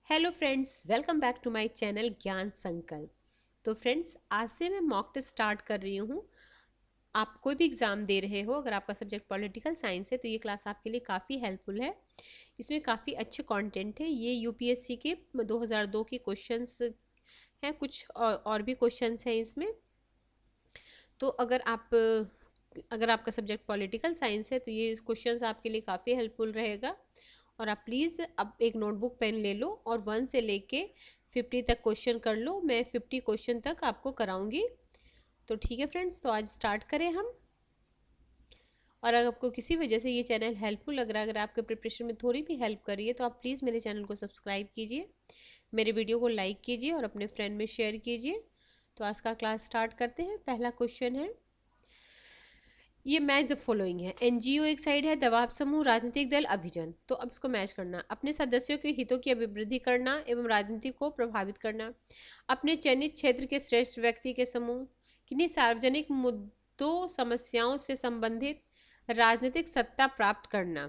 Hello friends, welcome back to my channel Gyan Sankalp. तो friends, आज से मैं मॉक टेस्ट स्टार्ट कर रही हूँ। आप कोई भी एग्ज़ाम दे रहे हो, अगर आपका सब्जेक्ट पॉलिटिकल साइंस है तो ये क्लास आपके लिए काफ़ी हेल्पफुल है। इसमें काफ़ी अच्छे कंटेंट है। ये यूपीएससी के 2002 के क्वेश्चंस हैं, कुछ और भी क्वेश्चंस हैं इसमें। तो अगर आपका सब्जेक्ट पॉलिटिकल साइंस है तो ये क्वेश्चंस आपके लिए काफ़ी हेल्पफुल रहेगा। और आप प्लीज़ अब एक नोटबुक पेन ले लो और 1 से लेके 50 तक क्वेश्चन कर लो। मैं 50 क्वेश्चन तक आपको कराऊंगी। तो ठीक है फ्रेंड्स, तो आज स्टार्ट करें हम। और अगर आपको किसी वजह से ये चैनल हेल्पफुल लग रहा है, अगर आपके प्रिपरेशन में थोड़ी भी हेल्प कर रही है, तो आप प्लीज़ मेरे चैनल को सब्सक्राइब कीजिए, मेरे वीडियो को लाइक कीजिए और अपने फ्रेंड में शेयर कीजिए। तो आज का क्लास स्टार्ट करते हैं। पहला क्वेश्चन है, ये मैच द फॉलोइंग है। एनजीओ एक साइड है, दबाव समूह, राजनीतिक दल, अभिजन। तो अब इसको मैच करना। अपने सदस्यों के हितों की अभिवृद्धि करना एवं राजनीति को प्रभावित करना। अपने चयनित क्षेत्र के श्रेष्ठ व्यक्ति के समूह। किन्हीं सार्वजनिक मुद्दों समस्याओं से संबंधित राजनीतिक सत्ता प्राप्त करना।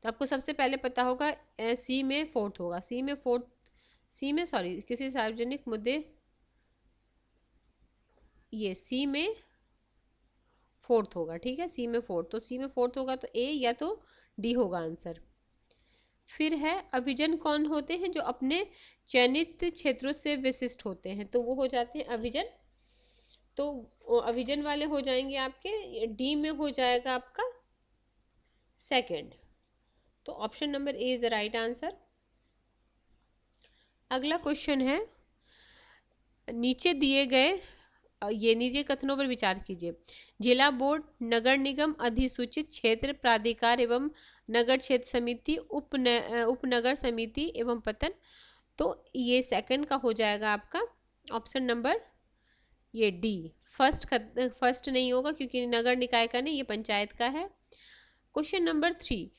तो आपको सबसे पहले पता होगा सी में फोर्थ होगा। सी में सॉरी किसी सार्वजनिक मुद्दे, ये सी में फोर्थ होगा। ठीक है, सी में फोर्थ, तो सी में फोर्थ होगा तो ए या तो डी होगा आंसर। फिर है, अभिजन कौन होते हैं? जो अपने चयनित क्षेत्रों से विशिष्ट होते हैं, तो वो हो जाते हैं अभिजन। तो अभिजन वाले हो जाएंगे आपके, डी में हो जाएगा आपका सेकंड। तो option number A is the right answer. अगला क्वेश्चन है, नीचे दिए गए ये नीचे कथनों पर विचार कीजिए। जिला बोर्ड, नगर निगम, अधिसूचित क्षेत्र प्राधिकार एवं नगर क्षेत्र समिति, उपनगर समिति एवं पतन। तो ये सेकंड का हो जाएगा आपका ऑप्शन नंबर ये डी। फर्स्ट नहीं होगा क्योंकि नगर निकाय का नहीं, ये पंचायत का है। क्वेश्चन नंबर 3,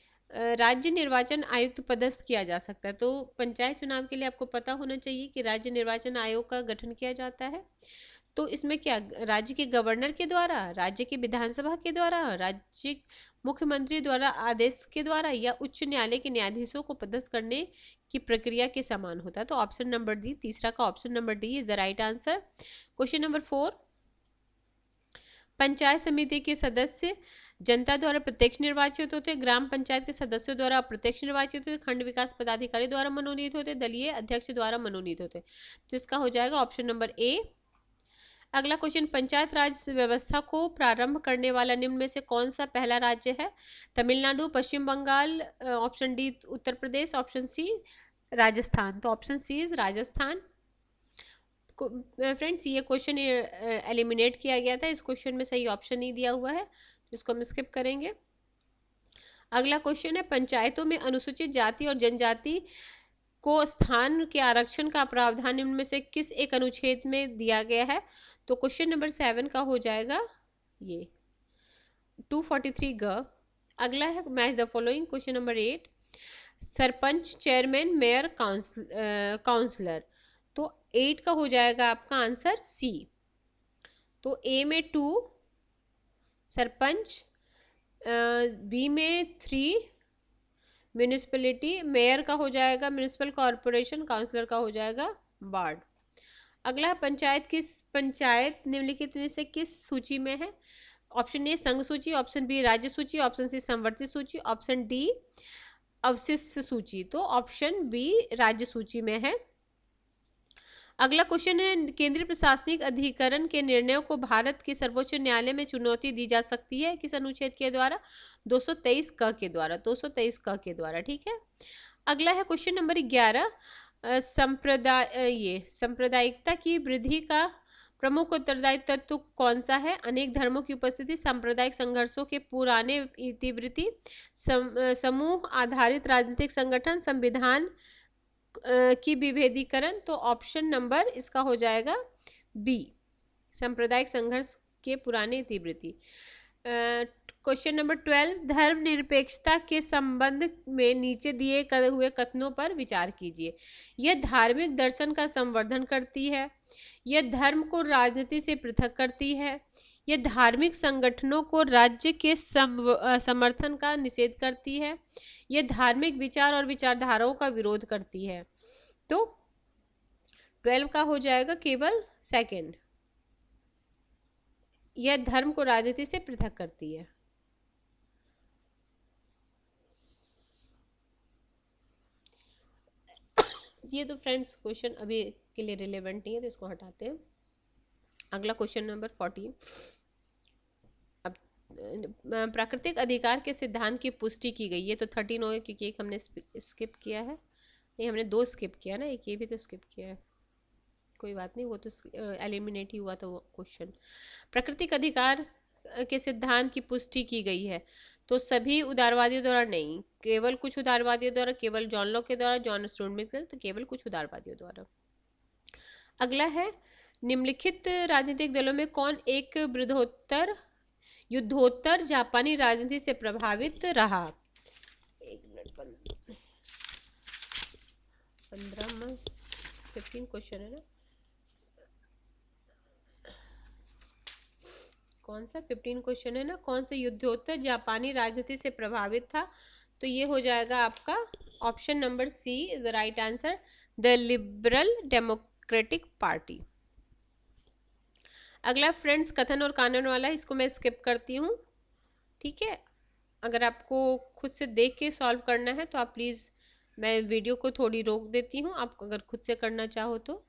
राज्य निर्वाचन आयुक्त पदस्थ किया जा सकता है। तो पंचायत चुनाव के लिए आपको पता होना चाहिए कि राज्य निर्वाचन आयोग का गठन किया जाता है। तो इसमें क्या राज्य के गवर्नर के द्वारा, राज्य की विधानसभा के द्वारा, राज्य मुख्यमंत्री द्वारा आदेश के द्वारा, या उच्च न्यायालय के न्यायाधीशों को पदस्थ करने की प्रक्रिया के समान होता है। तो ऑप्शन नंबर डी, तीसरा का option number D is the right answer. Question number 4, panchayat समिति के सदस्य जनता द्वारा प्रत्यक्ष निर्वाचित होते, ग्राम पंचायत के सदस्यों द्वारा अप्रत्यक्ष निर्वाचित होते, खंड विकास पदाधिकारी द्वारा मनोनीत होते, दलीय अध्यक्ष द्वारा मनोनीत होते। तो इसका हो जाएगा ऑप्शन नंबर ए। अगला क्वेश्चन, पंचायत राज व्यवस्था को प्रारंभ करने वाला निम्न में से कौन सा पहला राज्य है? Tamil Nadu, Paschim Bangal, option D Uttar Pradesh, option C Rajasthan. तो option C is Rajasthan. Friends, ये क्वेश्चन एलिमिनेट किया गया था, इस क्वेश्चन में सही ऑप्शन नहीं दिया हुआ है, तो इसको हम स्किप करेंगे। अगला क्वेश्चन है, पंचायतों में अनुसूचित जाति और जनजाति को स्थान के आरक्षण का प्रावधान निम्न में से किस एक अनुच्छेद में दिया गया है? तो क्वेश्चन नंबर 7 का हो जाएगा ये 243 ग। अगला है, match the following. Question number 8, sarpanch, chairman, mayor, councillor. तो 8 का हो जाएगा आपका आंसर सी। तो ए में 2 सरपंच, बी में 3 म्यूनिसिपैलिटी, मेयर का हो जाएगा म्यूनिसिपल कॉरपोरेशन, काउंसलर का हो जाएगा वार्ड। अगला, पंचायत निम्नलिखित में से किस सूची में है? ऑप्शन ए संघ सूची, ऑप्शन बी राज्य सूची, ऑप्शन सी संवर्धित सूची, ऑप्शन डी अवशिष्ट सूची। तो ऑप्शन बी राज्य सूची में है। अगला क्वेश्चन है, केंद्रीय प्रशासनिक अधिकरण के निर्णयों को भारत के सर्वोच्च न्यायालय में चुनौती दी जा सकती है किस अनुच्छेद के द्वारा? 223 क के द्वारा, 223 क के द्वारा। ठीक है। अगला है क्वेश्चन नंबर 11, सांप्रदायिकता की वृद्धि का प्रमुख उत्तरदायी तत्व कौन सा है? अनेक धर्मों की उपस्थिति, सांप्रदायिक संघर्षों के पुराने तीव्रता, समूह आधारित राजनीतिक संगठन, संविधान की विभेदीकरण। तो ऑप्शन नंबर इसका हो जाएगा बी, सांप्रदायिक संघर्ष के पुराने तीव्रता। क्वेश्चन नंबर 12, धर्मनिरपेक्षता के संबंध में नीचे दिए हुए कथनों पर विचार कीजिए। यह धार्मिक दर्शन का संवर्धन करती है, यह धर्म को राजनीति से पृथक करती है, ये धार्मिक संगठनों को राज्य के समर्थन का निषेध करती है। ये धार्मिक विचार और विचारधाराओं का विरोध करती है। तो 12 का हो जाएगा केवल सेकंड। यह धर्म को राजनीति से पृथक करती है। ये तो फ्रेंड्स क्वेश्चन अभी के लिए रिलेवेंट नहीं है, तो इसको हटाते हैं। अगला क्वेश्चन नंबर 14। अब प्राकृतिक अधिकार के सिद्धांत की पुष्टि की गई। ये तो 13 हो गया क्योंकि एक हमने स्किप किया है। नहीं, हमने 2 स्किप किया ना, एक ये भी तो स्किप किया है। कोई बात नहीं, वो तो एलिमिनेट ही हुआ था वो क्वेश्चन। प्राकृतिक अधिकार के सिद्धांत की पुष्टि की गई है। तो सभी उदारवादियों द्वारा नहीं, केवल कुछ उदारवादियों द्वारा, केवल जॉन लॉक के द्वारा, जॉन स्टुअर्ट मिल, तो केवल कुछ उदारवादियों द्वारा। अगला है, निम्नलिखित राजनीतिक दलों में कौन एक युद्धोत्तर जापानी राजनीति से प्रभावित रहा। 15 क्वेश्चन है ना, कौन सा 15 क्वेश्चन है ना, कौन सा युद्धोत्तर जापानी राजनीति से प्रभावित था। तो ये हो जाएगा आपका option number C is the right answer, the liberal democratic party. अगला फ्रेंड्स कथन और कानून वाला है, इसको मैं स्किप करती हूँ। ठीक है, अगर आपको खुद से देख के सॉल्व करना है तो आप प्लीज़, मैं वीडियो को थोड़ी रोक देती हूँ, आप अगर खुद से करना चाहो तो।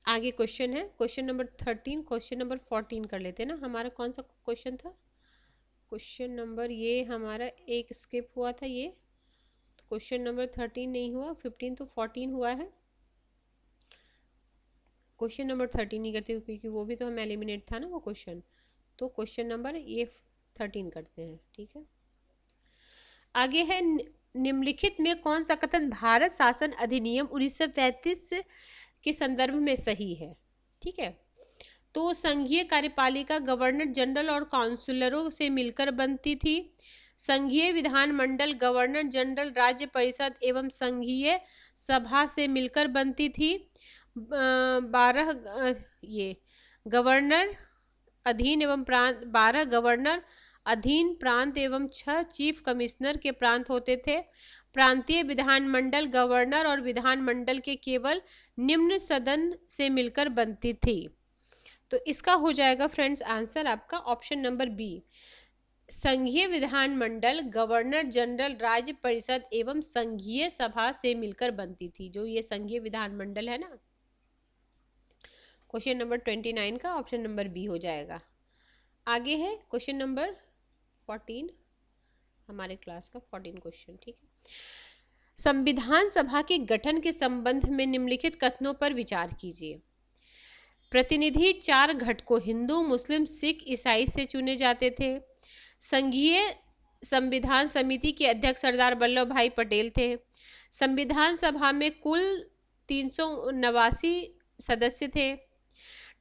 आगे क्वेश्चन है, क्वेश्चन नंबर 13, क्वेश्चन नंबर 14 कर लेते हैं ना। हमारा कौन सा क्वेश्चन था, क्वेश्चन नंबर ये हमारा एक स्किप हुआ था ये, तो क्वेश्चन नंबर 13 नहीं हुआ, 15 तो 14 हुआ है। क्वेश्चन नंबर 13 नहीं करते क्योंकि वो भी तो हम एलिमिनेट था ना वो क्वेश्चन, तो क्वेश्चन नंबर ये 13 करते हैं। ठीक है, आगे है, निम्नलिखित में कौन सा कथन भारत शासन अधिनियम 1935 के संदर्भ में सही है। ठीक है, तो संघीय कार्यपालिका गवर्नर जनरल और काउंसिलरों से मिलकर बनती थी। संघीय विधानमंडल गवर्नर जनरल, राज्य परिषद एवं संघीय सभा से मिलकर बनती थी। 12 ये गवर्नर अधीन एवं प्रांत, 12 गवर्नर अधीन प्रांत एवं 6 चीफ कमिश्नर के प्रांत होते थे। प्रांतीय विधानमंडल गवर्नर और विधानमंडल के केवल निम्न सदन से मिलकर बनती थी। तो इसका हो जाएगा फ्रेंड्स आंसर आपका ऑप्शन नंबर बी, संघीय विधानमंडल गवर्नर जनरल, राज्य परिषद एवं संघीय सभा से मिलकर बनती थी। जो ये संघीय विधानमंडल है ना, क्वेश्चन नंबर 29 का ऑप्शन नंबर बी हो जाएगा। आगे है क्वेश्चन नंबर 14, हमारे क्लास का 14 क्वेश्चन। ठीक है, संविधान सभा के गठन के संबंध में निम्नलिखित कथनों पर विचार कीजिए। प्रतिनिधि 4 घटकों हिंदू, मुस्लिम, सिख, ईसाई से चुने जाते थे। संघीय संविधान समिति के अध्यक्ष सरदार वल्लभ भाई पटेल थे। संविधान सभा में कुल 389 सदस्य थे।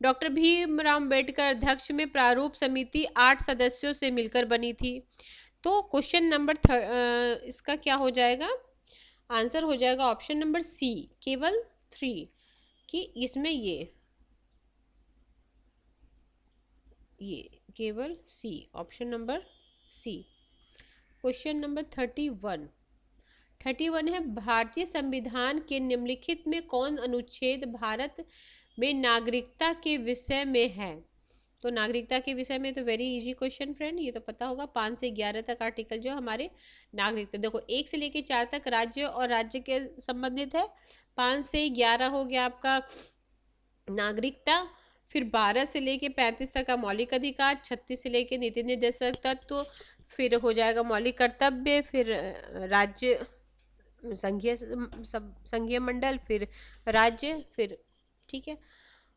डॉक्टर भीमराव अम्बेडकर अध्यक्ष में प्रारूप समिति 8 सदस्यों से मिलकर बनी थी। तो क्वेश्चन नंबर इसका क्या हो जाएगा, आंसर हो जाएगा ऑप्शन नंबर सी, केवल 3, कि इसमें ये केवल C, option number C. Question number 31 है, भारतीय संविधान के निम्नलिखित में कौन अनुच्छेद भारत में नागरिकता के विषय में है। तो नागरिकता के विषय में तो वेरी इजी क्वेश्चन फ्रेंड, ये तो पता होगा। 5 से 11 तक आर्टिकल जो हमारे नागरिकता, देखो 1 से लेके 4 तक राज्य और राज्य के संबंधित है, 5 से 11 हो गया आपका नागरिकता, फिर 12 से लेके 35 तक का मौलिक अधिकार, 36 से लेके नीति निर्देशक तत्व, फिर हो जाएगा मौलिक कर्तव्य, फिर राज्य संघीय मंडल, फिर राज्य, फिर ठीक है।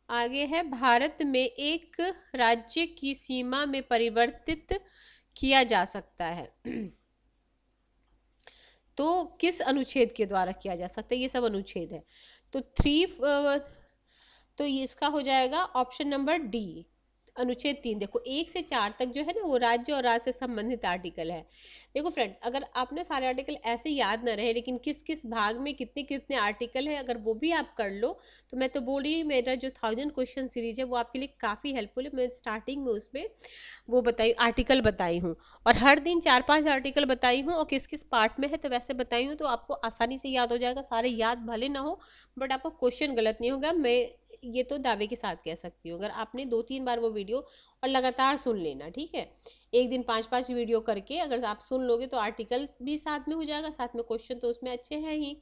आगे है, भारत में एक राज्य की सीमा में परिवर्तित किया जा सकता है तो किस अनुच्छेद के द्वारा किया जा सकता है, ये सब अनुच्छेद है। तो 3 तो इसका हो जाएगा ऑप्शन नंबर डी, अनुच्छेद 3 देखो 1 से 4 तक जो है ना वो राज्य और राज्य से संबंधित आर्टिकल है। देखो फ्रेंड्स, अगर आपने सारे आर्टिकल ऐसे याद ना रहे लेकिन किस किस भाग में कितने कितने आर्टिकल है, अगर वो भी आप कर लो तो मैं तो बोल रही हूँ मेरा जो 1000 क्वेश्चन सीरीज है वो आपके लिए काफ़ी हेल्पफुल है। मैं स्टार्टिंग में उसमें वो बताई आर्टिकल बताई हूँ और हर दिन 4-5 आर्टिकल बताई हूँ और किस किस पार्ट में है तो वैसे बताई हूँ, तो आपको आसानी से याद हो जाएगा। सारे याद भले ना हो बट आपका क्वेश्चन गलत नहीं होगा, मैं ये तो दावे के साथ कह सकती हूँ। अगर आपने 2-3 बार वो वीडियो और लगातार सुन लेना, ठीक है, एक दिन 5-5 वीडियो करके अगर आप सुन लोगे तो आर्टिकल्स भी साथ में हो जाएगा, साथ में क्वेश्चन तो उसमें अच्छे हैं ही।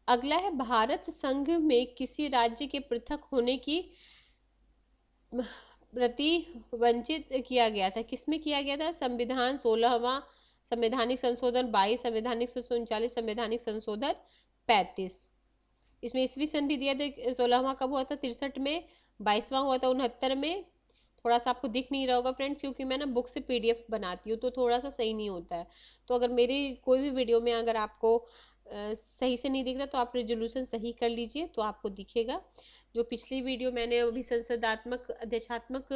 अगला है भारत संघ में किसी राज्य के पृथक होने की प्रति वंचित किया गया था। किसमें किया गया था? संविधान 16वां, संवैधानिक संशोधन 22, संवैधानिक 39, संवैधानिक संशोधन 35। इसमें ईस्वी सन भी दिया था। 16वां कब हुआ था? 63 में। 22वां हुआ था 69 में। थोड़ा सा आपको दिख नहीं रहा होगा फ्रेंड्स क्योंकि मैं ना बुक से पीडीएफ बनाती हूँ तो थोड़ा सा सही नहीं होता है। तो अगर मेरी कोई भी वीडियो में अगर आपको सही से नहीं दिख रहा तो आप रेजोल्यूशन सही कर लीजिए तो आपको दिखेगा। जो पिछली वीडियो मैंने अभी संसदात्मक अध्यक्षात्मक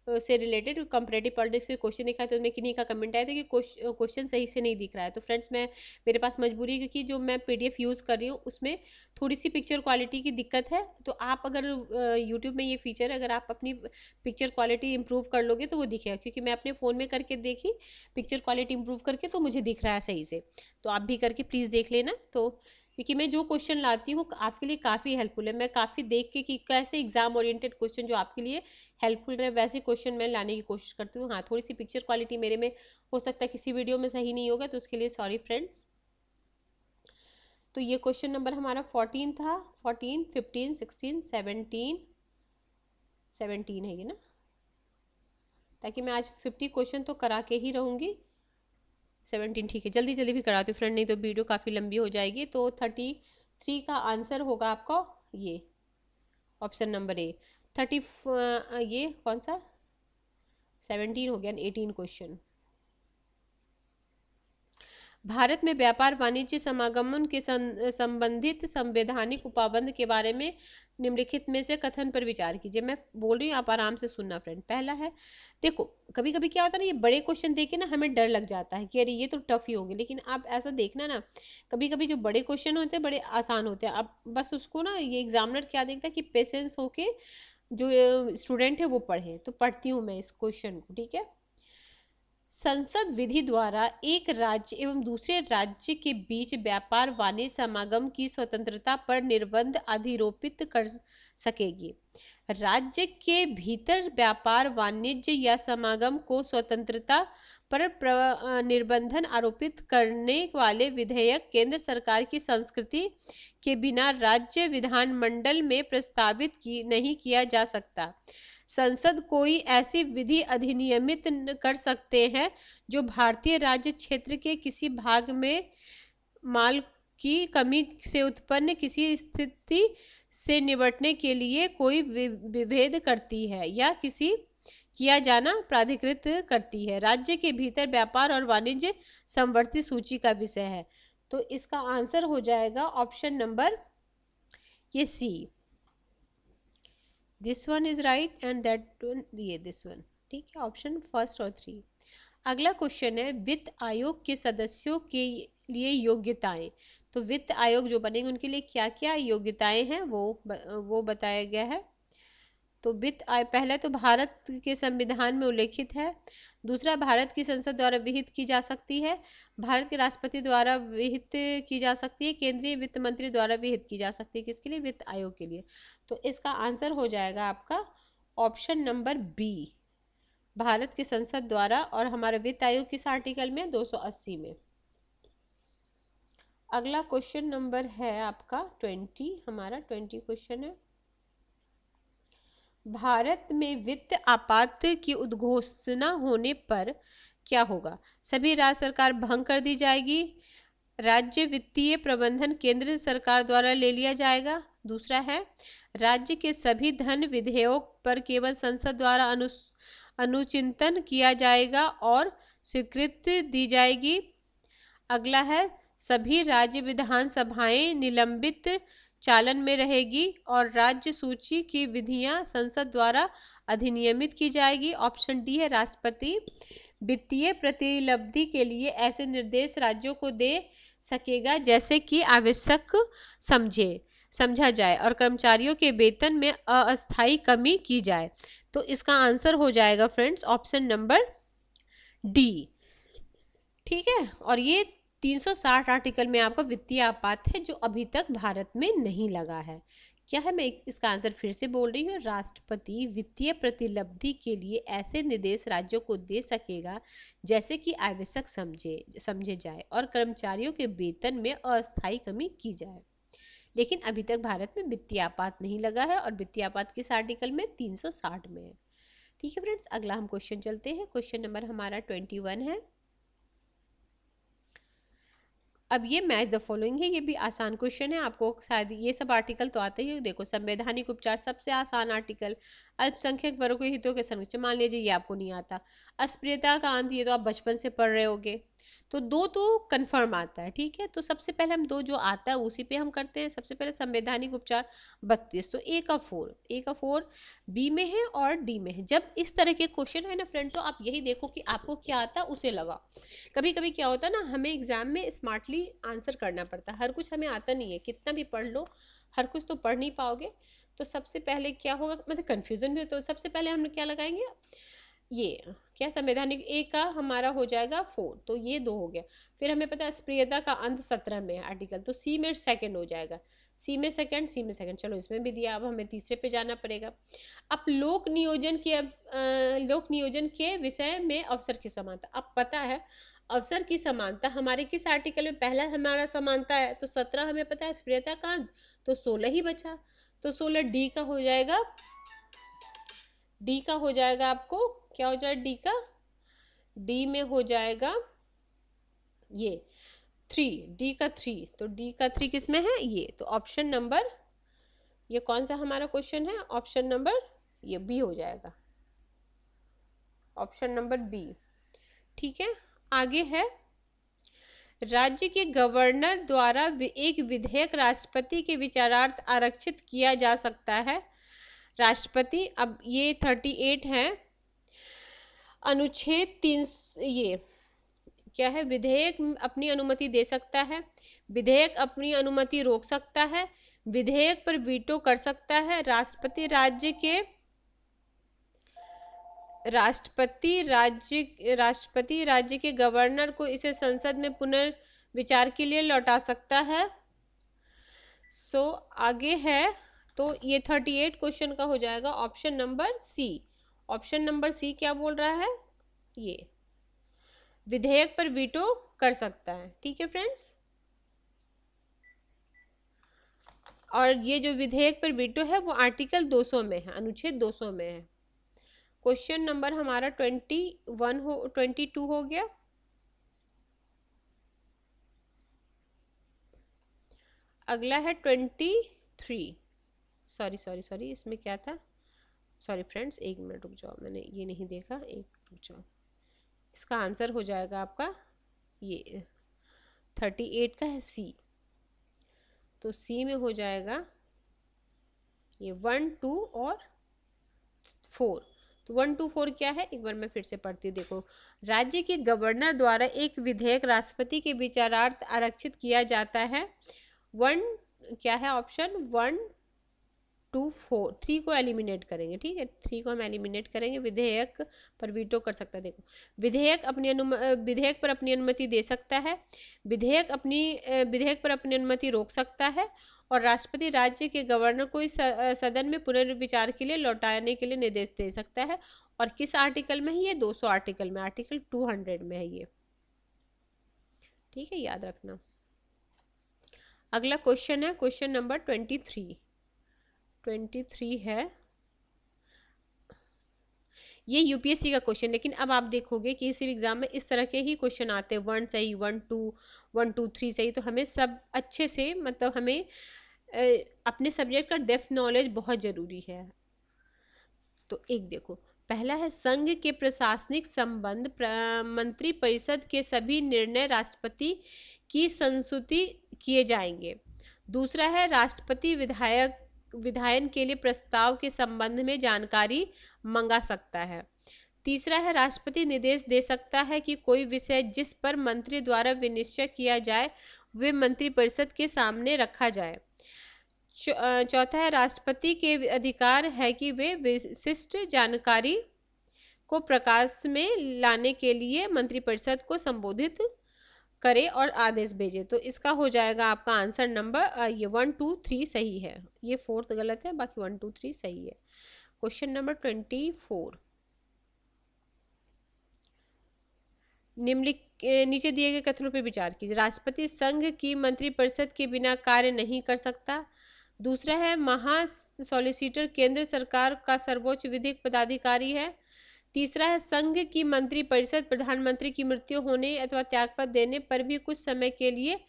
से रिलेटेड कंपैरेटिव पॉलिटिक्स के क्वेश्चन दिखाए तो उसमें किन्हीं का कमेंट आया था कि क्वेश्चन सही से नहीं दिख रहा है। तो फ्रेंड्स मैं मेरे पास मजबूरी है क्योंकि जो मैं पीडीएफ यूज़ कर रही हूँ उसमें थोड़ी सी पिक्चर क्वालिटी की दिक्कत है। तो आप अगर यूट्यूब में ये फीचर है, अगर आप अपनी पिक्चर क्वालिटी इंप्रूव कर लोगे तो वो दिखेगा, क्योंकि मैं अपने फ़ोन में करके देखी पिक्चर क्वालिटी इंप्रूव करके तो मुझे दिख रहा है सही से। तो आप भी करके प्लीज़ देख लेना। तो क्योंकि मैं जो क्वेश्चन लाती हूँ आपके लिए काफ़ी हेल्पफुल है, मैं काफ़ी देख के कि कैसे एग्जाम ओरिएंटेड क्वेश्चन जो आपके लिए हेल्पफुल रहे वैसे क्वेश्चन मैं लाने की कोशिश करती हूँ। हाँ, थोड़ी सी पिक्चर क्वालिटी मेरे में हो सकता है किसी वीडियो में सही नहीं होगा तो उसके लिए सॉरी फ्रेंड्स। तो ये क्वेश्चन नंबर हमारा 14 था। 14, 15, 16, 17, 17 है ये ना, ताकि मैं आज 50 क्वेश्चन तो करा के ही रहूँगी। 17 ठीक है, जल्दी जल्दी भी कराती हूँ फ्रेंड, नहीं तो वीडियो काफ़ी लंबी हो जाएगी। तो 33 का आंसर होगा आपका ये ऑप्शन नंबर ए। 30 ये कौन सा 17 हो गया, 18 क्वेश्चन। भारत में व्यापार वाणिज्य समागमन के संबंधित संवैधानिक उपाबंध के बारे में निम्नलिखित में से कथन पर विचार कीजिए। मैं बोल रही हूँ, आप आराम से सुनना फ्रेंड। पहला है, देखो कभी कभी क्या होता है ना, ये बड़े क्वेश्चन देख के ना हमें डर लग जाता है कि अरे ये तो टफ ही होंगे, लेकिन आप ऐसा देखना ना, कभी कभी जो बड़े क्वेश्चन होते हैं बड़े आसान होते हैं। आप बस उसको ना, ये एग्जामिनर क्या देखता है कि पेशेंस होके जो स्टूडेंट है वो पढ़े। तो पढ़ती हूँ मैं इस क्वेश्चन को, ठीक है। संसद विधि द्वारा एक राज्य एवं दूसरे राज्य के बीच व्यापार वाणिज्य समागम की स्वतंत्रता पर निर्बंध अधिरोपित कर सकेगी। राज्य के भीतर व्यापार वाणिज्य या समागम को स्वतंत्रता पर निर्बंधन आरोपित करने वाले विधेयक केंद्र सरकार की संस्कृति के बिना राज्य विधानमंडल में प्रस्तावित नहीं किया जा सकता। संसद कोई ऐसी विधि अधिनियमित कर सकते हैं जो भारतीय राज्य क्षेत्र के किसी भाग में माल की कमी से उत्पन्न किसी स्थिति से निपटने के लिए कोई विभेद करती है या किसी किया जाना प्राधिकृत करती है। राज्य के भीतर व्यापार और वाणिज्य समवर्ती सूची का विषय है। तो इसका आंसर हो जाएगा ऑप्शन नंबर ये C. This one is right and that one, ये दिस वन, ठीक है, ऑप्शन फर्स्ट और 3। अगला क्वेश्चन है, वित्त आयोग के सदस्यों के लिए योग्यताएं। तो वित्त आयोग जो बनेंगे उनके लिए क्या क्या योग्यताएं हैं वो बताया गया है। तो वित्त आयोग पहला तो भारत के संविधान में उल्लेखित है। दूसरा, भारत की संसद द्वारा विहित की जा सकती है। भारत के राष्ट्रपति द्वारा विहित की जा सकती है। केंद्रीय वित्त मंत्री द्वारा विहित की जा सकती है। किसके लिए? वित्त आयोग के लिए। तो इसका आंसर हो जाएगा आपका ऑप्शन नंबर बी, भारत की संसद द्वारा। और हमारा वित्त आयोग किस आर्टिकल में? 280 में। अगला क्वेश्चन नंबर है आपका 20, हमारा 20 क्वेश्चन है, भारत में वित्त आपात की उद्घोषणा होने पर क्या होगा? सभी राज्य सरकार भंग कर दी जाएगी। राज्य वित्तीय प्रबंधन केंद्र सरकार द्वारा ले लिया जाएगा। दूसरा है, राज्य के सभी धन विधेयक पर केवल संसद द्वारा अनुचिंतन किया जाएगा और स्वीकृति दी जाएगी। अगला है, सभी राज्य विधानसभाएं निलंबित चालन में रहेगी और राज्य सूची की विधियां संसद द्वारा अधिनियमित की जाएगी। ऑप्शन डी है राष्ट्रपति वित्तीय प्रतिलब्धि के लिए ऐसे निर्देश राज्यों को दे सकेगा जैसे कि आवश्यक समझा जाए और कर्मचारियों के वेतन में अस्थायी कमी की जाए। तो इसका आंसर हो जाएगा फ्रेंड्स ऑप्शन नंबर डी। ठीक है, और ये 360 आर्टिकल में आपका वित्तीय आपात है जो अभी तक भारत में नहीं लगा है। क्या है, मैं इसका आंसर फिर से बोल रही हूँ, राष्ट्रपति वित्तीय प्रतिलब्धि के लिए ऐसे निर्देश राज्यों को दे सकेगा जैसे कि आवश्यक समझे जाए और कर्मचारियों के वेतन में अस्थायी कमी की जाए। लेकिन अभी तक भारत में वित्तीय आपात नहीं लगा है और वित्तीय आपात किस आर्टिकल में, 360 में है। ठीक है फ्रेंड्स, अगला हम क्वेश्चन चलते हैं। क्वेश्चन नंबर हमारा 21 है। अब ये मैच द फॉलोइंग है, ये भी आसान क्वेश्चन है, आपको शायद ये सब आर्टिकल तो आते ही। देखो, संवैधानिक उपचार सबसे आसान आर्टिकल, अल्पसंख्यक वर्गों के हितों के संरक्षण, मान लीजिए ये आपको नहीं आता। अस्पृश्यता का अंत, ये तो आप बचपन से पढ़ रहे होगे। तो दो तो कंफर्म आता है। ठीक है, तो सबसे पहले हम दो जो आता है उसी पे हम करते हैं। सबसे पहले संवैधानिक उपचार 32, तो ए का 4 बी में है और डी में है। जब इस तरह के क्वेश्चन है ना फ्रेंड, तो आप यही देखो कि आपको क्या आता है उसे लगाओ। कभी कभी क्या होता है ना, हमें एग्जाम में स्मार्टली आंसर करना पड़ता है, हर कुछ हमें आता नहीं है, कितना भी पढ़ लो हर कुछ तो पढ़ नहीं पाओगे। तो सबसे पहले क्या होगा, मतलब कन्फ्यूजन भी होता है। तो सबसे पहले हम क्या लगाएंगे, ये क्या, संवैधानिक ए का हमारा हो जाएगा 4, तो ये 2 हो गया। फिर हमें पता है अस्पृश्यता का अंत 17 में है आर्टिकल, तो सी में सेकंड हो जाएगा। सी में सेकंड, चलो इसमें भी दिया। अब हमें तीसरे पे जाना पड़ेगा। अब लोक नियोजन के विषय में अवसर की समानता। अब पता है अवसर की समानता हमारे किस आर्टिकल में पहला हमारा समानता है, तो 17 हमें पता है, अस्पृश्यता का अंत, तो 16 ही बचा। तो 16 डी का हो जाएगा। डी का हो जाएगा, आपको क्या हो जाएगा डी का, डी में हो जाएगा ये 3, डी का 3, तो डी का 3 किस में है, ये। तो ऑप्शन नंबर, ये कौन सा हमारा क्वेश्चन है, ऑप्शन नंबर ये बी हो जाएगा, ऑप्शन नंबर बी। ठीक है, आगे है, राज्य के गवर्नर द्वारा एक विधेयक राष्ट्रपति के विचारार्थ आरक्षित किया जा सकता है। राष्ट्रपति, अब ये 38 है, अनुच्छेद 3, ये क्या है, विधेयक अपनी अनुमति दे सकता है, विधेयक अपनी अनुमति रोक सकता है, विधेयक पर वीटो कर सकता है। राष्ट्रपति राज्य के गवर्नर को इसे संसद में पुनर्विचार के लिए लौटा सकता है। आगे है, तो ये 38 क्वेश्चन का हो जाएगा option number C. Option number C क्या बोल रहा है, ये विधेयक पर वीटो कर सकता है। ठीक है फ्रेंड्स, और ये जो विधेयक पर वीटो है वो आर्टिकल 200 में है, अनुच्छेद 200 में है। क्वेश्चन नंबर हमारा 22 हो गया। अगला है 23। सॉरी, इसमें क्या था, सॉरी फ्रेंड्स, एक मिनट रुक जाओ, मैंने ये नहीं देखा, एक रुक जाओ। इसका आंसर हो जाएगा आपका ये 38 का है सी, तो सी में हो जाएगा ये 1, 2 और 4। तो 1, 2, 4 क्या है, एक बार मैं फिर से पढ़ती हूँ। देखो, राज्य के गवर्नर द्वारा एक विधेयक राष्ट्रपति के विचारार्थ आरक्षित किया जाता है। 1 क्या है, ऑप्शन 1, 2, 4, 3 को एलिमिनेट करेंगे। ठीक है, 3 को हम एलिमिनेट करेंगे, विधेयक पर वीटो कर सकता है। देखो, विधेयक पर अपनी अनुमति दे सकता है, विधेयक पर अपनी अनुमति रोक सकता है, और राष्ट्रपति राज्य के गवर्नर को इस सदन में पुनर्विचार के लिए लौटाने के लिए निर्देश दे सकता है। और किस आर्टिकल में है ये, 200 आर्टिकल में, आर्टिकल 200 में है ये। ठीक है, याद रखना। अगला क्वेश्चन है क्वेश्चन नंबर 23 है, ये यूपीएससी का क्वेश्चन। लेकिन अब आप देखोगे कि किसी एग्जाम में इस तरह के ही क्वेश्चन आते हैं, 1 सही, 1, 2, 3 सही। तो हमें सब अच्छे से, मतलब हमें अपने सब्जेक्ट का डेप्थ नॉलेज बहुत जरूरी है। तो एक देखो, पहला है, संघ के प्रशासनिक संबंध मंत्री परिषद के सभी निर्णय राष्ट्रपति की संस्तुति किए जाएंगे। दूसरा है राष्ट्रपति विधायन के लिए प्रस्ताव के संबंध में जानकारी मंगा सकता है। तीसरा है राष्ट्रपति निर्देश दे सकता है कि कोई विषय जिस पर मंत्री द्वारा विनिश्चय किया जाए वे मंत्रिपरिषद के सामने रखा जाए। चौथा है राष्ट्रपति के अधिकार है कि वे विशिष्ट जानकारी को प्रकाश में लाने के लिए मंत्रिपरिषद को संबोधित करे और आदेश भेजे। तो इसका हो जाएगा आपका आंसर नंबर ये 1 2 3 सही है, ये 4th गलत है, बाकी 1 2 3 सही है। क्वेश्चन नंबर 24, नीचे दिए गए कथनों पर विचार कीजिए। राष्ट्रपति संघ की मंत्रिपरिषद के बिना कार्य नहीं कर सकता। दूसरा है महा सॉलिसिटर केंद्र सरकार का सर्वोच्च विधिक पदाधिकारी है। तीसरा है संघ की मंत्रिपरिषद प्रधानमंत्री की मृत्यु होने अथवा त्यागपत्र देने पर भी कुछ समय के लिए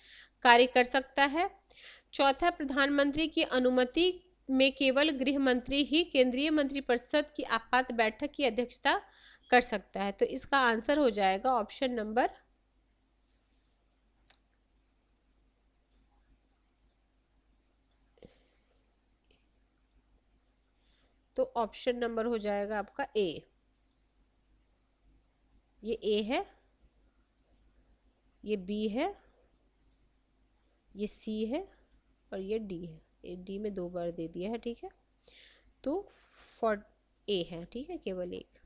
कार्य कर सकता है। चौथा, प्रधानमंत्री की अनुमति में केवल गृह मंत्री ही केंद्रीय मंत्रिपरिषद की आपात बैठक की अध्यक्षता कर सकता है। तो इसका आंसर हो जाएगा ऑप्शन नंबर हो जाएगा आपका ए। ये ए है, ये बी है, ये सी है और ये डी है। ये डी में 2 बार दे दिया है, ठीक है। तो फॉर ए है, ठीक है, केवल एक।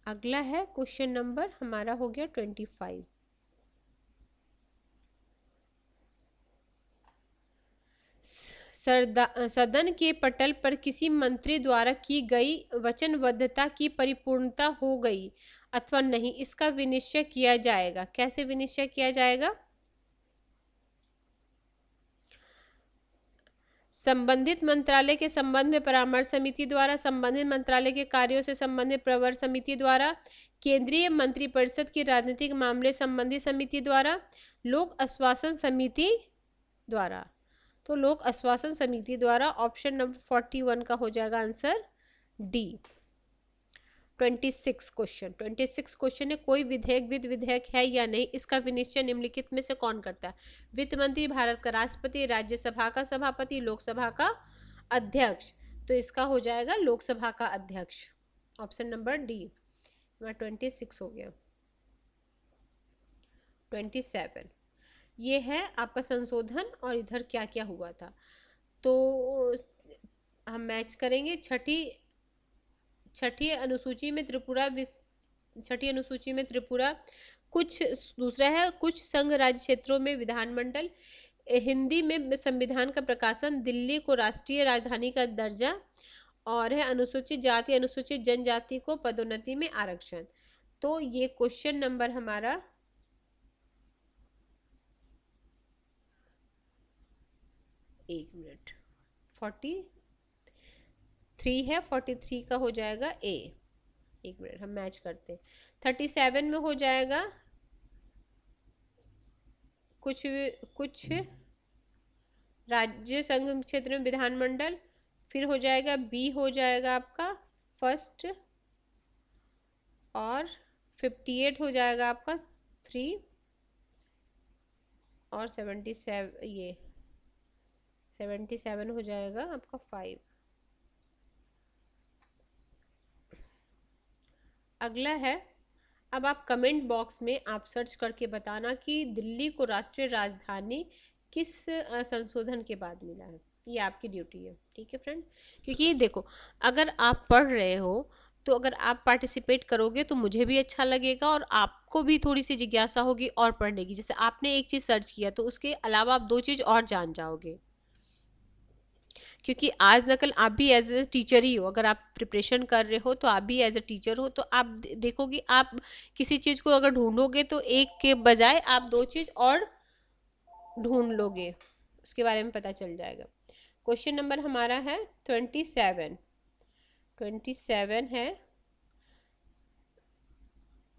अगला है क्वेश्चन नंबर हमारा हो गया 25। सदन के पटल पर किसी मंत्री द्वारा की गई वचनबद्धता की परिपूर्णता हो गई अथवा नहीं, इसका विनिश्चय किया जाएगा। कैसे विनिश्चय किया जाएगा? संबंधित मंत्रालय के संबंध में परामर्श समिति द्वारा, संबंधित मंत्रालय के कार्यों से संबंधित प्रवर समिति द्वारा, केंद्रीय मंत्रिपरिषद की राजनीतिक मामले संबंधी समिति द्वारा, लोक आश्वासन समिति द्वारा। तो लोक आश्वासन समिति द्वारा। ऑप्शन नंबर 41 का हो जाएगा आंसर डी। 26 क्वेश्चन है, कोई विधेयक विधेयक है या नहीं, इसका विनिश्चय निम्नलिखित में से कौन करता है? वित्त मंत्री, भारत का राष्ट्रपति, राज्यसभा का सभापति, लोकसभा का अध्यक्ष। तो इसका हो जाएगा लोकसभा का अध्यक्ष। Option number D. 26 हो गया। 27 ये है आपका संशोधन और इधर क्या क्या हुआ था। तो हम मैच करेंगे। छठी अनुसूची में त्रिपुरा, कुछ दूसरा है कुछ संघ राज्य क्षेत्रों में विधानमंडल, हिंदी में संविधान का प्रकाशन, दिल्ली को राष्ट्रीय राजधानी का दर्जा, और है अनुसूचित जाति अनुसूचित जनजाति को पदोन्नति में आरक्षण। तो ये क्वेश्चन नंबर हमारा 43 है। 43 का हो जाएगा ए। 1 मिनट हम मैच करते हैं। 37 में हो जाएगा कुछ राज्य संघ क्षेत्र में विधानमंडल, फिर हो जाएगा बी, हो जाएगा आपका फर्स्ट, और 58 हो जाएगा आपका 3, और 77 हो जाएगा आपका 5। अगला है, अब आप कमेंट बॉक्स में आप सर्च करके बताना कि दिल्ली को राष्ट्रीय राजधानी किस संशोधन के बाद मिला है। ये आपकी ड्यूटी है, ठीक है फ्रेंड। क्योंकि देखो, अगर आप पढ़ रहे हो तो अगर आप पार्टिसिपेट करोगे तो मुझे भी अच्छा लगेगा और आपको भी थोड़ी सी जिज्ञासा होगी और पढ़ने की। जैसे आपने एक चीज़ सर्च किया तो उसके अलावा आप 2 चीज़ और जान जाओगे। क्योंकि आज नकल आप भी एज ए टीचर ही हो, अगर आप प्रिपरेशन कर रहे हो तो आप भी एज ए टीचर हो, तो आप देखोगे आप किसी चीज़ को अगर ढूंढोगे तो एक के बजाय आप 2 चीज़ और ढूंढ लोगे, उसके बारे में पता चल जाएगा। क्वेश्चन नंबर हमारा है 27 है,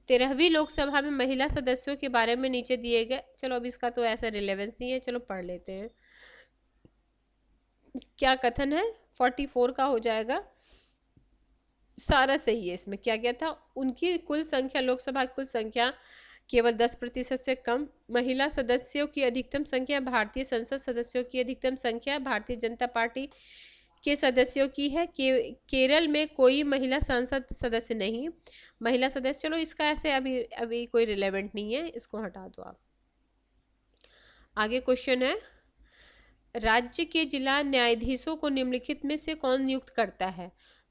13वीं लोकसभा में महिला सदस्यों के बारे में नीचे दिए गए। चलो अब इसका तो ऐसा रिलेवेंस नहीं है, चलो पढ़ लेते हैं। क्या कथन है? 44 का हो जाएगा सारा सही है। इसमें क्या क्या था, उनकी कुल संख्या, लोकसभा की कुल संख्या केवल 10% से कम, महिला सदस्यों की अधिकतम संख्या भारतीय संसद सदस्यों की अधिकतम संख्या भारतीय जनता पार्टी के सदस्यों की है। केरल में कोई महिला संसद सदस्य नहीं, महिला सदस्य, चलो इसका ऐसे अभी अभी कोई रिलेवेंट नहीं है, इसको हटा दो आप। आगे क्वेश्चन है, राज्य के जिला न्यायाधीशों को निम्नलिखित में से कौन नियुक्त करता है?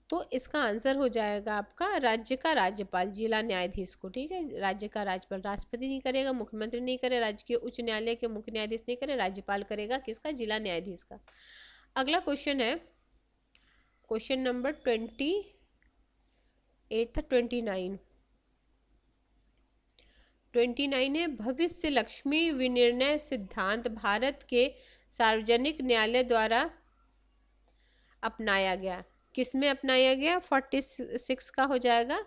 तो इसका आंसर हो जाएगा आपका राज्य का राज्यपाल, जिला न्यायाधीश को। ठीक है, राज्य का राज्यपाल, राष्ट्रपति नहीं करेगा, मुख्यमंत्री नहीं करे, राज्य के उच्च न्यायालय के मुख्य न्यायाधीश नहीं करे, राज्यपाल करेगा। किसका? जिला न्यायाधीश का। अगला क्वेश्चन है क्वेश्चन नंबर 28 था, 29 है, भविष्य लक्ष्मी विनिर्णय सिद्धांत भारत के सार्वजनिक न्यायालय द्वारा अपनाया गया। किसमें अपनाया गया? 46 का हो जाएगा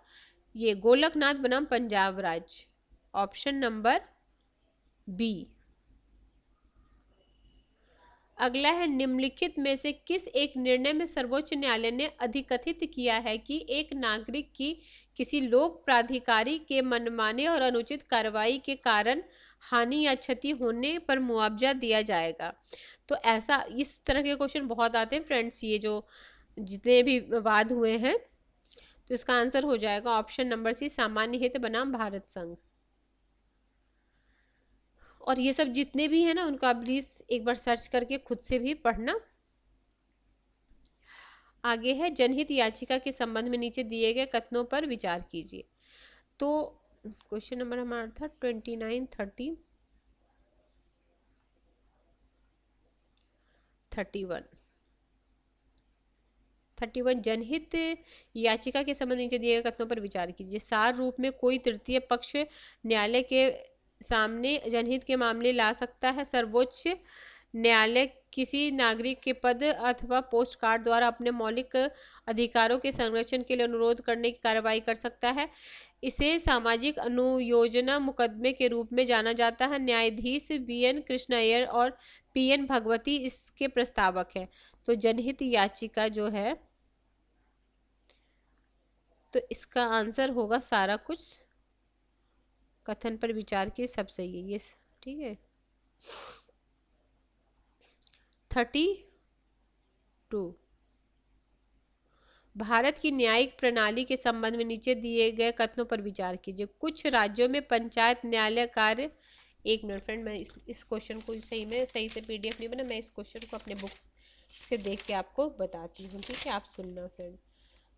ये, गोलकनाथ बनाम पंजाब राज्य, ऑप्शन नंबर बी। अगला है, निम्नलिखित में से किस एक निर्णय में सर्वोच्च न्यायालय ने अधिकथित किया है कि एक नागरिक की किसी लोक प्राधिकारी के मनमाने और अनुचित कार्रवाई के कारण हानि या क्षति होने पर मुआवजा दिया जाएगा? तो ऐसा, इस तरह के क्वेश्चन बहुत आते हैं फ्रेंड्स, ये जो जितने भी वाद हुए हैं, तो इसका आंसर हो जाएगा ऑप्शन नंबर सी, सामान्य हित बनाम भारत संघ। और ये सब जितने भी है ना, उनको आप प्लीज एक बार सर्च करके खुद से भी पढ़ना। आगे है, जनहित याचिका के संबंध में नीचे दिए गए कथनों पर विचार कीजिए। तो क्वेश्चन नंबर हमारा था 29, 30, 31, जनहित याचिका के संबंध नीचे दिए गए कथनों पर विचार कीजिए। सार रूप में कोई तृतीय पक्ष न्यायालय के सामने जनहित के मामले ला सकता है। सर्वोच्च न्यायालय किसी नागरिक के पद अथवा पोस्ट कार्ड द्वारा अपने मौलिक अधिकारों के संरक्षण के लिए अनुरोध करने की कार्रवाई कर सकता है। इसे सामाजिक अनुयोजना मुकदमे के रूप में जाना जाता है। न्यायाधीश BN कृष्णय्यर और PN भगवती इसके प्रस्तावक है। तो जनहित याचिका जो है, तो इसका आंसर होगा सारा कुछ कथन पर विचार के, सब सही है ये। ठीक है, 32, भारत की न्यायिक प्रणाली के संबंध में नीचे दिए गए कथनों पर विचार कीजिए। कुछ राज्यों में पंचायत न्यायालय कार्य, एक मिनट फ्रेंड, मैं इस क्वेश्चन को सही से PDF नहीं बना, मैं इस क्वेश्चन को अपने बुक्स से देख के आपको बताती हूँ। ठीक है, आप सुनना फ्रेंड।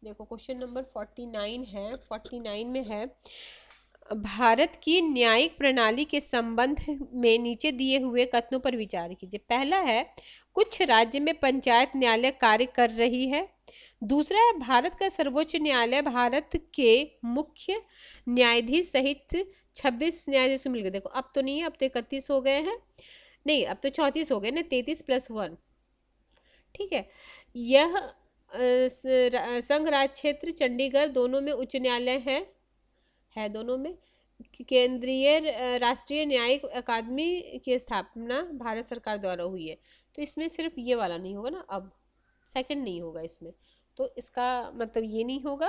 देखो क्वेश्चन नंबर 49 है, 49 में है, भारत की न्यायिक प्रणाली के संबंध में नीचे दिए हुए कथनों पर विचार कीजिए। पहला है, कुछ राज्य में पंचायत न्यायालय कार्य कर रही है। दूसरा है, भारत का सर्वोच्च न्यायालय भारत के मुख्य न्यायाधीश सहित 26 न्यायाधीशों मिलकर, देखो अब तो नहीं है, अब तो 31 हो गए हैं, नहीं अब तो 34 हो गए ना, 33 + 1। ठीक है, यह संघ राज्य क्षेत्र चंडीगढ़ दोनों में उच्च न्यायालय है दोनों में। केंद्रीय राष्ट्रीय न्यायिक अकादमी की स्थापना भारत सरकार द्वारा हुई है। तो इसमें सिर्फ ये वाला नहीं होगा ना, अब सेकंड नहीं होगा इसमें, तो इसका मतलब ये नहीं होगा,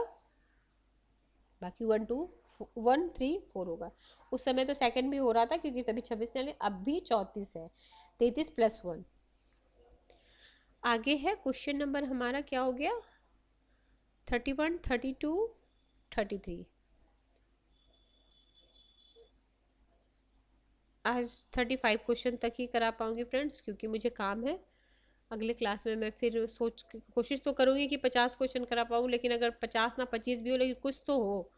बाकी 1, 2, 1, 3, 4 होगा। उस समय तो सेकंड भी हो रहा था क्योंकि तभी 26 न्यायालय, अब भी 34 है, 33 + 1। आगे है क्वेश्चन नंबर हमारा क्या हो गया, 31, 32, 33। आज 35 क्वेश्चन तक ही करा पाऊंगी फ्रेंड्स, क्योंकि मुझे काम है। अगले क्लास में मैं फिर कोशिश तो करूंगी कि 50 क्वेश्चन करा पाऊँ, लेकिन अगर 50 ना 25 भी हो, लेकिन कुछ तो हो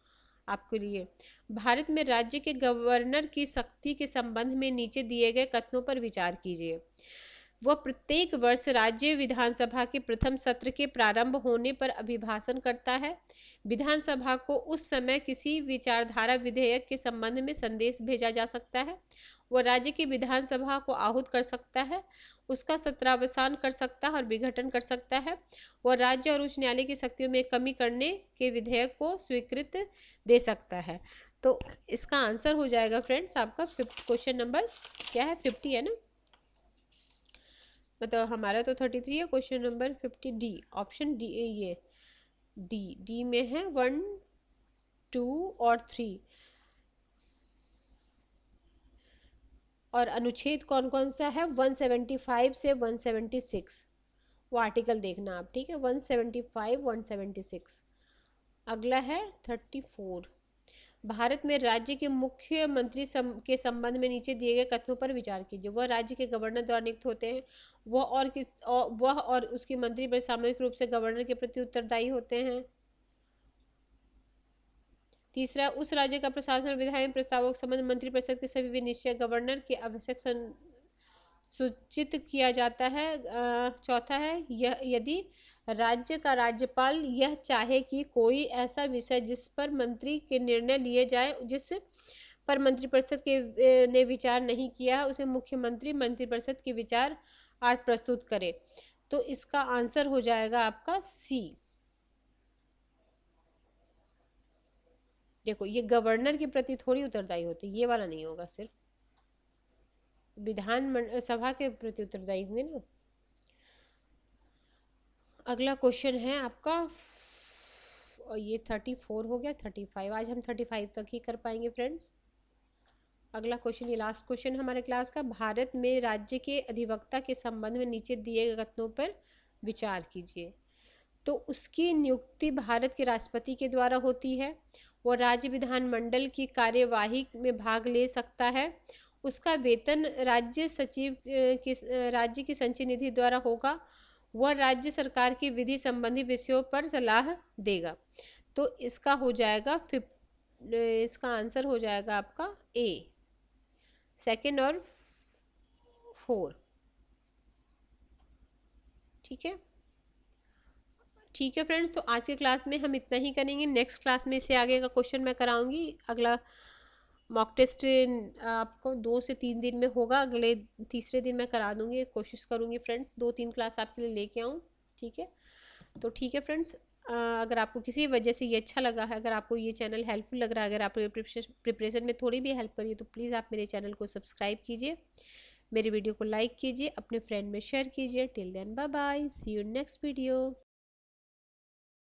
आपके लिए। भारत में राज्य के गवर्नर की शक्ति के संबंध में नीचे दिए गए कथनों पर विचार कीजिए। वह प्रत्येक वर्ष राज्य विधानसभा के प्रथम सत्र के प्रारंभ होने पर अभिभाषण करता है। विधानसभा को उस समय किसी विचारधारा विधेयक के संबंध में संदेश भेजा जा सकता है। वह राज्य की विधानसभा को आहूत कर सकता है, उसका सत्रावसान कर सकता है और विघटन कर सकता है। वह राज्य और उच्च न्यायालय की शक्तियों में कमी करने के विधेयक को स्वीकृत दे सकता है। तो इसका आंसर हो जाएगा फ्रेंड्स आपका क्वेश्चन नंबर क्या है, 50 है ना, मतलब हमारा तो 33 है, question number 50 D, option D ये डी में है 1, 2 और 3। और अनुच्छेद कौन कौन सा है? 175 से 176, वो आर्टिकल देखना आप, ठीक है। 175, 176। अगला है 34। भारत में राज्य के मुख्यमंत्री के संबंध में नीचे दिए गए कथनों पर विचार कीजिए। वह राज्य के गवर्नर द्वारा नियुक्त होते हैं। वह और उसके मंत्री पर सामूहिक रूप से गवर्नर के प्रति उत्तरदायी होते हैं। तीसरा, उस राज्य का प्रशासन और विधायन प्रस्तावों के संबंध मंत्रिपरिषद के सभी निश्चय गवर्नर के आवश्यक सूचित किया जाता है। चौथा है, यह यदि राज्य का राज्यपाल यह चाहे कि कोई ऐसा विषय जिस पर मंत्री के निर्णय लिए जाए जिस पर मंत्रिपरिषद के ने विचार नहीं किया है, उसे मुख्यमंत्री मंत्रिपरिषद के विचार अर्थ प्रस्तुत करे। तो इसका आंसर हो जाएगा आपका सी। देखो, ये गवर्नर के प्रति थोड़ी उत्तरदायी होती, ये वाला नहीं होगा, सिर्फ विधान सभा के प्रति उत्तरदायी होंगे ना। अगला क्वेश्चन है आपका, और ये 34 हो गया। 35, आज हम 35 तक ही कर पाएंगे फ्रेंड्स। अगला क्वेश्चन, ये लास्ट क्वेश्चन हमारे क्लास का। भारत में राज्य के अधिवक्ता के संबंध में नीचे दिए गए कथनों पर विचार कीजिए। तो उसकी नियुक्ति भारत के राष्ट्रपति के द्वारा होती है। वो राज्य विधानमंडल की कार्यवाही में भाग ले सकता है। उसका वेतन राज्य सचिव राज्य की संचय निधि द्वारा होगा। वह राज्य सरकार की विधि संबंधी विषयों पर सलाह देगा। तो इसका हो जाएगा इसका आंसर हो जाएगा आपका ए, सेकंड और 4। ठीक है, ठीक है फ्रेंड्स, तो आज के क्लास में हम इतना ही करेंगे। नेक्स्ट क्लास में इससे आगे का क्वेश्चन मैं कराऊंगी। अगला मॉक टेस्ट आपको 2 से 3 दिन में होगा। अगले तीसरे दिन मैं करा दूंगी, कोशिश करूंगी फ्रेंड्स 2-3 क्लास आपके लिए लेके आऊँ। ठीक है, तो ठीक है फ्रेंड्स, अगर आपको किसी वजह से ये अच्छा लगा है, अगर आपको ये चैनल हेल्पफुल लग रहा है, अगर आपको ये प्रिपरेशन में थोड़ी भी हेल्प करिए, तो प्लीज़ आप मेरे चैनल को सब्सक्राइब कीजिए, मेरी वीडियो को लाइक कीजिए, अपने फ्रेंड में शेयर कीजिए। Till then bye bye, see you next video.